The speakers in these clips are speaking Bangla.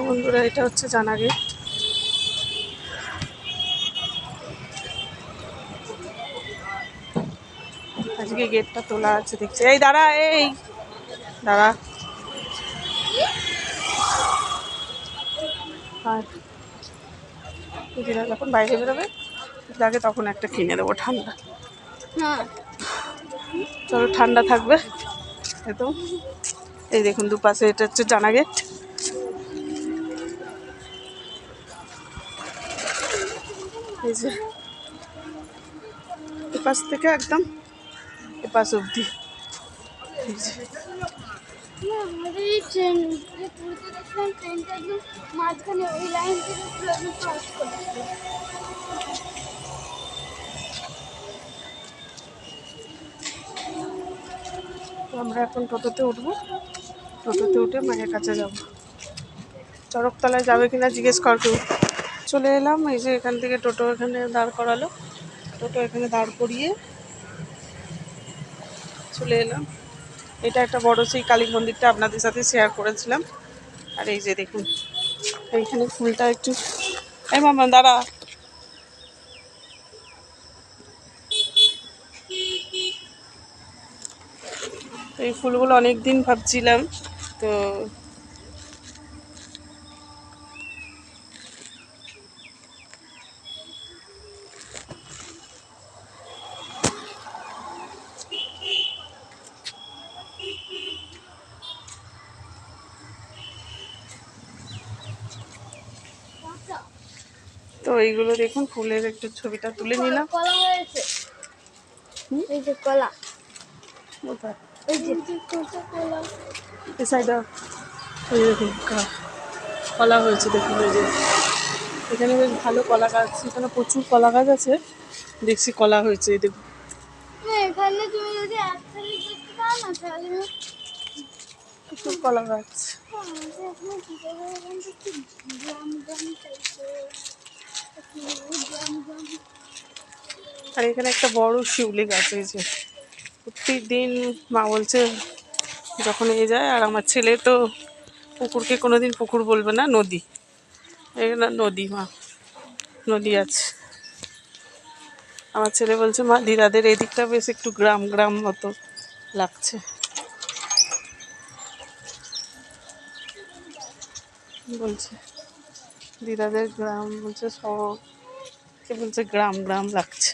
বন্ধুরা, এটা হচ্ছে জানা গেট। আজকে গেটটা তোলা আছে দেখছি। এই দাঁড়া, এই দাঁড়া। আর দিদা যখন বাইরে বেরোবে তাকে তখন একটা কিনে দেবো ঠান্ডা। চলো, ঠান্ডা থাকবে একদম। এই দেখুন দুপাশে, এটা হচ্ছে জানা গেট। এই যে এপাশ থেকে একদম এপাশ অবধি। আমরা এখন টোটোতে উঠবো, টোটোতে উঠে মায়ের কাছে যাব। চড়কতলায় যাবে কিনা জিজ্ঞেস কর কেউ। চলে এলাম, এই যে এখান থেকে টোটো এখানে দাঁড় করালো, টোটো এখানে দাঁড় করিয়ে চলে এলাম। এটা একটা বড় সেই কালী মন্দিরটা আপনাদের সাথে শেয়ার করেছিলাম। আর এই যে দেখুন এইখানে ফুলটা একটু, এই মামা দাঁড়া, এই ফুলগুলো অনেক দিন ভাবছিলাম তো তো এইগুলো দেখুন ফুলের একটু ছবিটা তুলে নিলাম। এই যে কলা, এই সাইডে ওই দেখুন কলা হয়েছে দেখুন। এই যে এখানে বেশ ভালো কলা গাছ, এখানে প্রচুর কলা গাছ আছে, দেখছি কলা হয়েছে। এই দেখুন এখানে তুমি যদি একসাথে দেখতে পাও না তাহলে প্রচুর কলা গাছ। আর এখানে একটা বড় শিউলি গাছ হয়েছে। প্রত্যেকদিন মা বলছে যখন এ যায়, আর আমার ছেলে তো পুকুরকে কোনোদিন পুকুর বলবে না, নদী। এখানে নদী, মা নদী আছে। আমার ছেলে বলছে মা দিদাদের এদিকটা বেশ একটু গ্রাম গ্রাম মতো লাগছে। বলছে দিদাদের গ্রাম, বলছে শহর, কে বলছে গ্রাম গ্রাম লাগছে।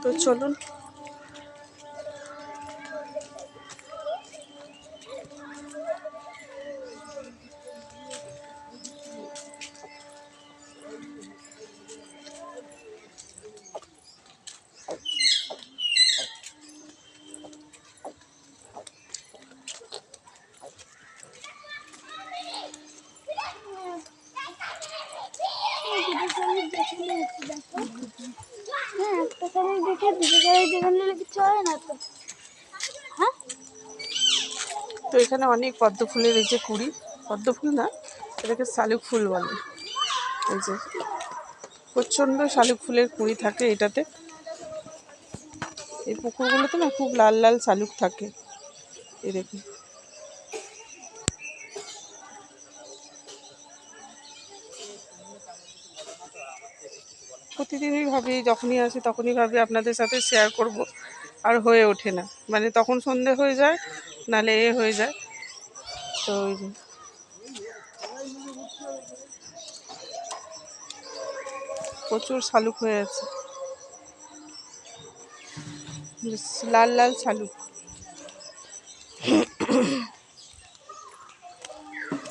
তো চলুন। হ্যাঁ, একটা শাড়ি দেখে দুটো শাড়ি দেখে নিলে কিছু হয় না তো। হ্যাঁ, তো এখানে অনেক পদ্ম ফুলের এই যে কুড়ি, পদ্ম ফুল না, এটাকে শালুক ফুল বলে। এই যে প্রচণ্ড শালুক ফুলের কুড়ি থাকে এটাতে। এই পুকুরগুলোতে না খুব লাল লাল শালুক থাকে। এই দেখুন, প্রতিদিনই ভাবি, যখনই আসি তখনই ভাবি আপনাদের সাথে শেয়ার করব, আর হয়ে ওঠে না। মানে তখন সন্ধে হয়ে যায়, নালে এ হয়ে যায়। তো ওই যে প্রচুর শালুক হয়ে আছে, বেশ লাল লাল শালুক।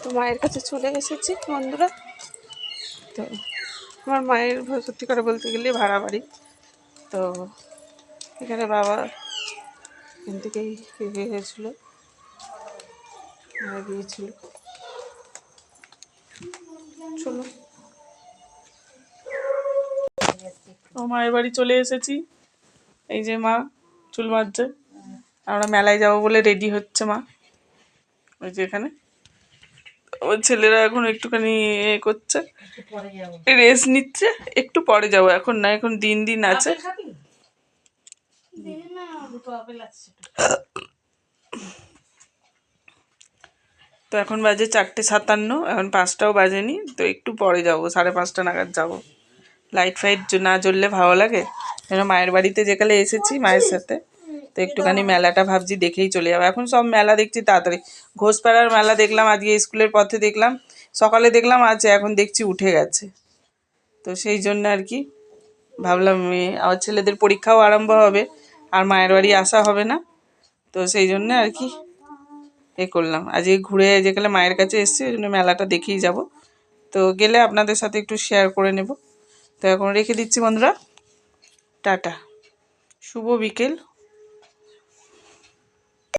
তো মায়ের কাছে চলে এসেছি বন্ধুরা। তো আমার মায়ের সত্যি করে বলতে গেলে ভাড়া বাড়ি। তো এখানে বাবা এখান থেকেই বিয়ে হয়েছিল, মারা গিয়েছিল। চলো, ও মায়ের বাড়ি চলে এসেছি। এই যে মা চুল বাঁধছে, আমরা মেলায় যাবো বলে রেডি হচ্ছে মা। ওই যে এখানে ওর ছেলেরা এখন একটুখানি এ করছে, রেস্ট নিচ্ছে। একটু পরে যাবো, এখন না, এখন দিন দিন আছে। তো এখন বাজে 4:57, এখন 5টাও বাজেনি। তো একটু পরে যাব, 5:30 নাগাদ যাব। লাইট ফাইট না জ্বললে ভালো লাগে। কেন মায়ের বাড়িতে যেকালে এসেছি মায়ের সাথে, তো একটুখানি মেলাটা ভাবছি দেখেই চলে যাবো। এখন সব মেলা দেখছি তাড়াতাড়ি। ঘোষপাড়ার মেলা দেখলাম আজকে, স্কুলের পথে দেখলাম, সকালে দেখলাম, আছে এখন দেখছি উঠে গেছে। তো সেই জন্য আর কি ভাবলাম আমার ছেলেদের পরীক্ষাও আরম্ভ হবে, আর মায়ের বাড়ি আসা হবে না। তো সেই জন্য আর কি এ করলাম, আজকে ঘুরে যেকালে মায়ের কাছে এসেছি, ওই জন্য মেলাটা দেখেই যাব। তো গেলে আপনাদের সাথে একটু শেয়ার করে নেব। তো এখন রেখে দিচ্ছি বন্ধুরা, টাটা, শুভ বিকেল।